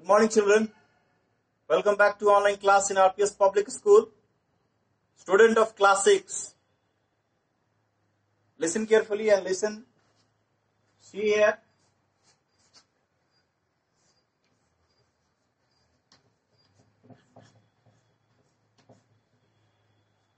Good morning, children. Welcome back to online class in RPS Public School. Student of class 6. Listen carefully and listen. See here.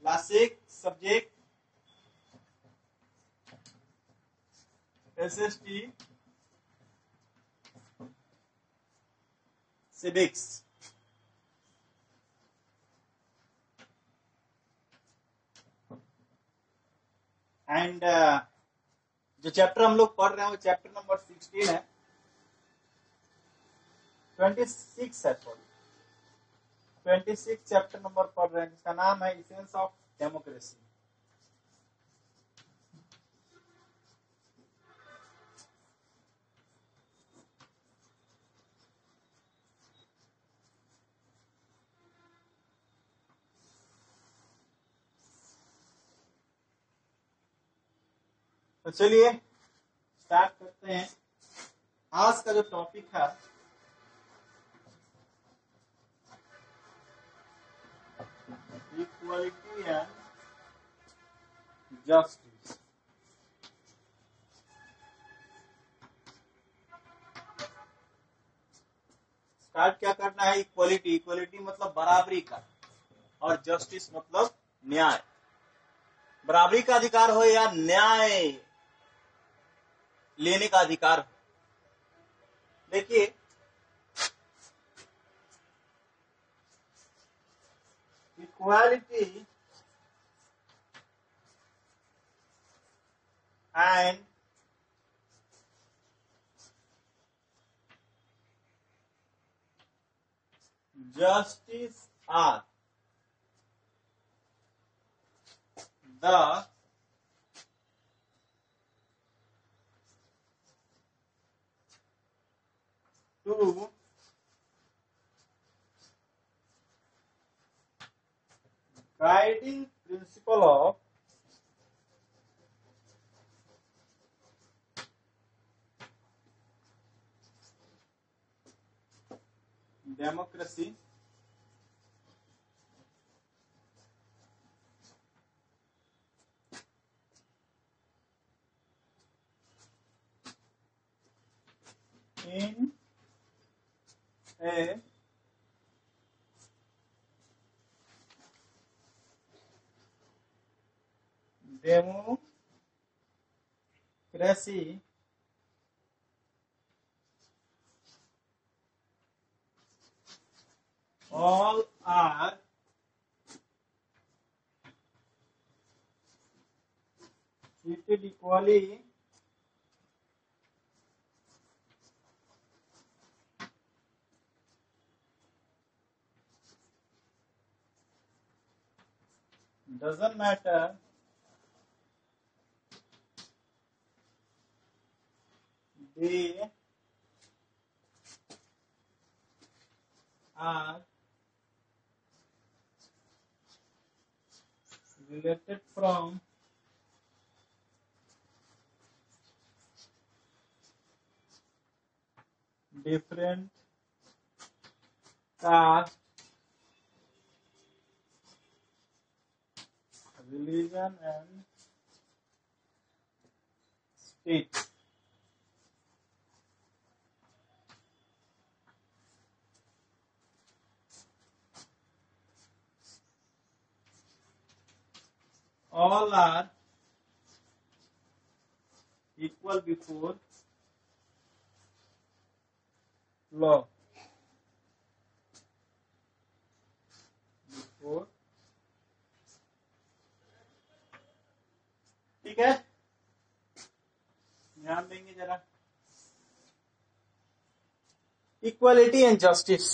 Class 6 subject SST Civics. And जो chapter हम लोग पढ़ रहे हैं वो chapter number 16 है, 26 है, sorry 26 chapter number पढ़ रहे हैं जिसका नाम है एसेंस ऑफ डेमोक्रेसी। तो चलिए स्टार्ट करते हैं। आज का जो टॉपिक है इक्वालिटी एंड जस्टिस। स्टार्ट क्या करना है? इक्वालिटी। इक्वालिटी मतलब बराबरी का, और जस्टिस मतलब न्याय। बराबरी का अधिकार हो या न्याय लेने का अधिकार हो। देखिए, equality and justice are the two guiding principle of democracy in a democracy all are treated equally doesn't matter they are related from different caste, religion and state. All are equal before law. Before, ठीक है, ध्यान देंगे जरा। Equality and justice.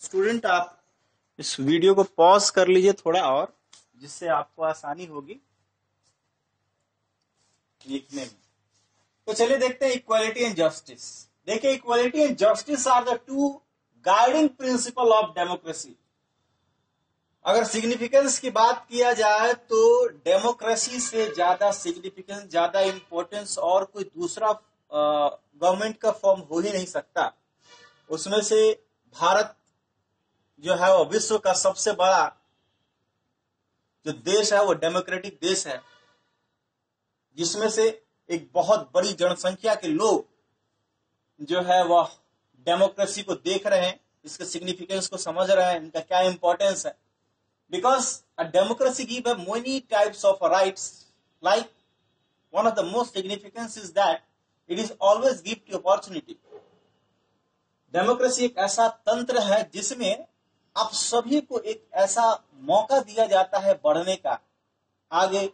Student, आप इस video को pause कर लीजिए थोड़ा, और जिससे आपको आसानी होगी लिखने में। तो चलिए देखते हैं इक्वालिटी एंड जस्टिस। देखिए, equality and justice are the two guiding principle of democracy. अगर सिग्निफिकेंस की बात किया जाए तो डेमोक्रेसी से ज्यादा सिग्निफिकेंस, ज्यादा इंपॉर्टेंस और कोई दूसरा गवर्नमेंट का फॉर्म हो ही नहीं सकता। उसमें से भारत जो है वो विश्व का सबसे बड़ा जो देश है वो डेमोक्रेटिक देश है, जिसमें से एक बहुत बड़ी जनसंख्या के लोग जो है वह डेमोक्रेसी को देख रहे हैं, इसके सिग्निफिकेंस को समझ रहे हैं, इनका क्या इंपॉर्टेंस है। Because a democracy give many types of rights, like one of the most significance is that it is always give to opportunity. Democracy एक ऐसा तंत्र है जिसमें आप सभी को एक ऐसा मौका दिया जाता है बढ़ने का आगे,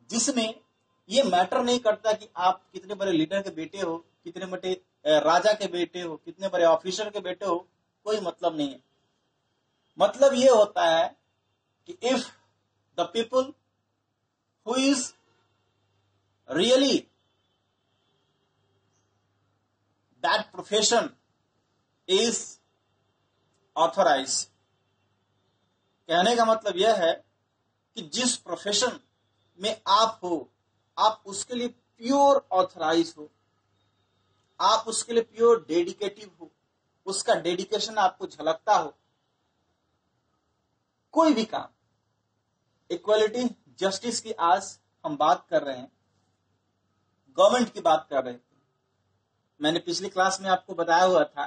जिसमें ये मैटर नहीं करता कि आप कितने बड़े लीडर के बेटे हो, कितने बड़े राजा के बेटे हो, कितने बड़े ऑफिसर के बेटे हो, कोई मतलब नहीं है। मतलब ये होता है कि if the people who is really that profession is authorise. कहने का मतलब यह है कि जिस प्रोफेशन में आप हो, आप उसके लिए प्योर ऑथराइज हो, आप उसके लिए प्योर डेडिकेटिव हो, उसका डेडिकेशन आपको झलकता हो। कोई भी काम, इक्वालिटी जस्टिस की आज हम बात कर रहे हैं, गवर्नमेंट की बात कर रहे थे। मैंने पिछली क्लास में आपको बताया हुआ था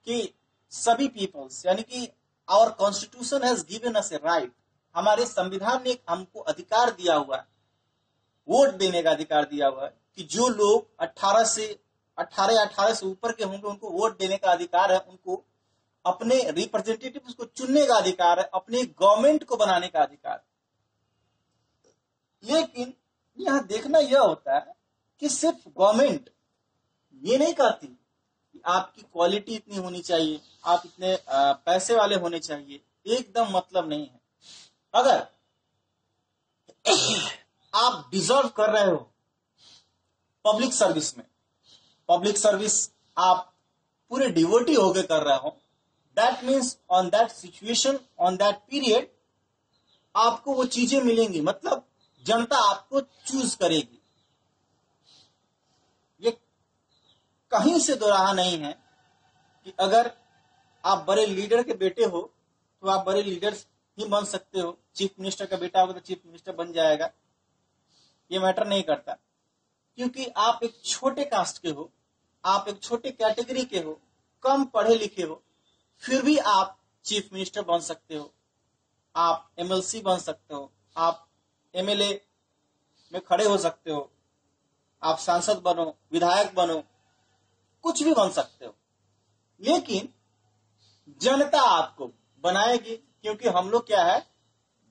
कि सभी पीपल्स, यानी कि our constitution has given us a right, हमारे संविधान ने हमको अधिकार दिया हुआ है, वोट देने का अधिकार दिया हुआ है कि जो लोग 18 से ऊपर के होंगे उनको वोट देने का अधिकार है, उनको अपने रिप्रेजेंटेटिव्स को चुनने का अधिकार है, अपने गवर्नमेंट को बनाने का अधिकार है। लेकिन यहां देखना यह होता है कि सिर्फ गवर्नमेंट ये नहीं कहती कि आपकी क्वालिटी इतनी होनी चाहिए, आप इतने पैसे वाले होने चाहिए, एकदम मतलब नहीं है। अगर आप डिजर्व कर रहे हो पब्लिक सर्विस में, पब्लिक सर्विस आप पूरे डिवोटी होके कर रहे हो, that means on that situation, on that period आपको वो चीजें मिलेंगी, मतलब जनता आपको चूज करेगी। ये कहीं से दो राह नहीं है कि अगर आप बड़े लीडर के बेटे हो तो आप बड़े लीडर ही बन सकते हो, चीफ मिनिस्टर का बेटा होगा तो चीफ मिनिस्टर बन जाएगा, ये मैटर नहीं करता। क्योंकि आप एक छोटे कास्ट के हो, आप एक छोटे कैटेगरी के हो, कम पढ़े लिखे हो, फिर भी आप चीफ मिनिस्टर बन सकते हो, आप एमएलसी बन सकते हो, आप एमएलए में खड़े हो सकते हो, आप सांसद बनो, विधायक बनो, कुछ भी बन सकते हो। लेकिन जनता आपको बनाएगी, क्योंकि हम लोग क्या है,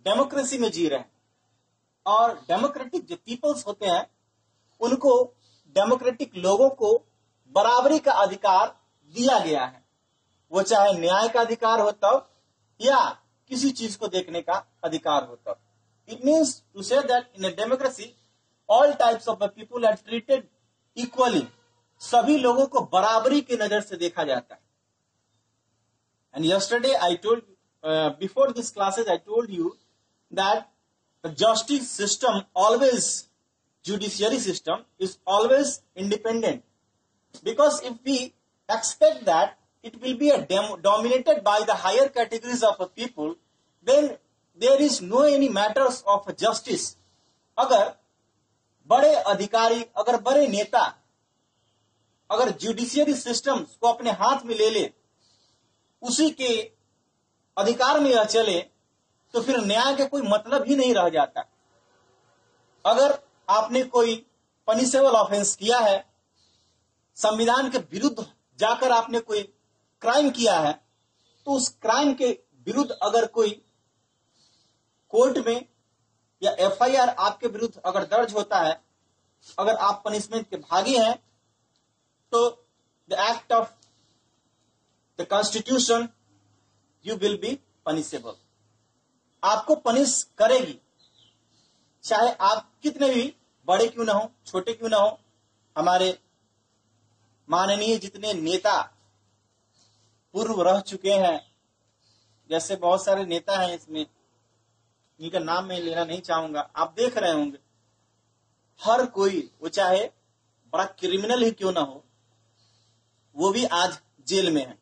डेमोक्रेसी में जी रहे हैं। और डेमोक्रेटिक जो पीपल्स होते हैं उनको, डेमोक्रेटिक लोगों को बराबरी का अधिकार दिया गया है, वो चाहे न्याय का अधिकार होता हो या किसी चीज को देखने का अधिकार होता हो। It means to say that in a democracy all types of the people are treated equally, सभी लोगों को बराबरी की नजर से देखा जाता है। And yesterday I told, before this classes I told you that the justice system always, judiciary system is always independent, because if we expect that it will be dominated by the higher categories of a people, then there is no any matters of justice. अगर बड़े अधिकारी, अगर बड़े नेता अगर judiciary system को अपने हाथ में ले ले, उसी के अधिकार में यह चले, तो फिर न्याय का कोई मतलब ही नहीं रह जाता। अगर आपने कोई पनिशेबल ऑफेंस किया है, संविधान के विरुद्ध जाकर आपने कोई क्राइम किया है, तो उस क्राइम के विरुद्ध अगर कोई कोर्ट में या एफआईआर आपके विरुद्ध अगर दर्ज होता है, अगर आप पनिशमेंट के भागी हैं, तो the act of the constitution you will be punishable, आपको पनिश करेगी, चाहे आप कितने भी बड़े क्यों ना हो, छोटे क्यों ना हो। हमारे माननीय जितने नेता पूर्व रह चुके हैं, जैसे बहुत सारे नेता हैं, इसमें इनका नाम मैं लेना नहीं चाहूंगा, आप देख रहे होंगे, हर कोई, वो चाहे बड़ा क्रिमिनल ही क्यों ना हो, वो भी आज जेल में है।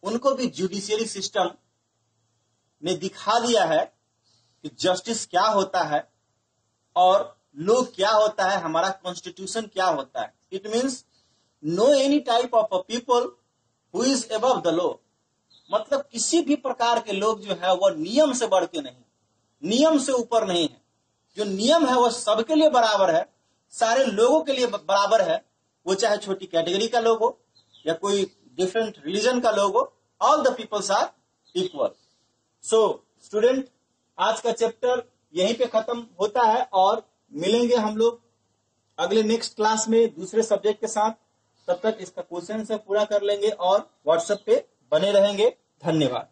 उनको भी जुडिशियरी सिस्टम ने दिखा दिया है कि जस्टिस क्या होता है और लॉ क्या होता है, हमारा कॉन्स्टिट्यूशन क्या होता है। It means no any type of a people who is above the law, मतलब किसी भी प्रकार के लोग जो है वो नियम से बढ़ के नहीं, नियम से ऊपर नहीं है। जो नियम है वो सबके लिए बराबर है, सारे लोगों के लिए बराबर है, वो चाहे छोटी कैटेगरी का लोग हो या कोई डिफरेंट रिलीजन का लोग हो, all the peoples are equal. So student, आज का चैप्टर यहीं पे खत्म होता है और मिलेंगे हम लोग अगले नेक्स्ट क्लास में दूसरे सब्जेक्ट के साथ। तब तक इसका क्वेश्चन से पूरा कर लेंगे और व्हाट्सएप पे बने रहेंगे। धन्यवाद।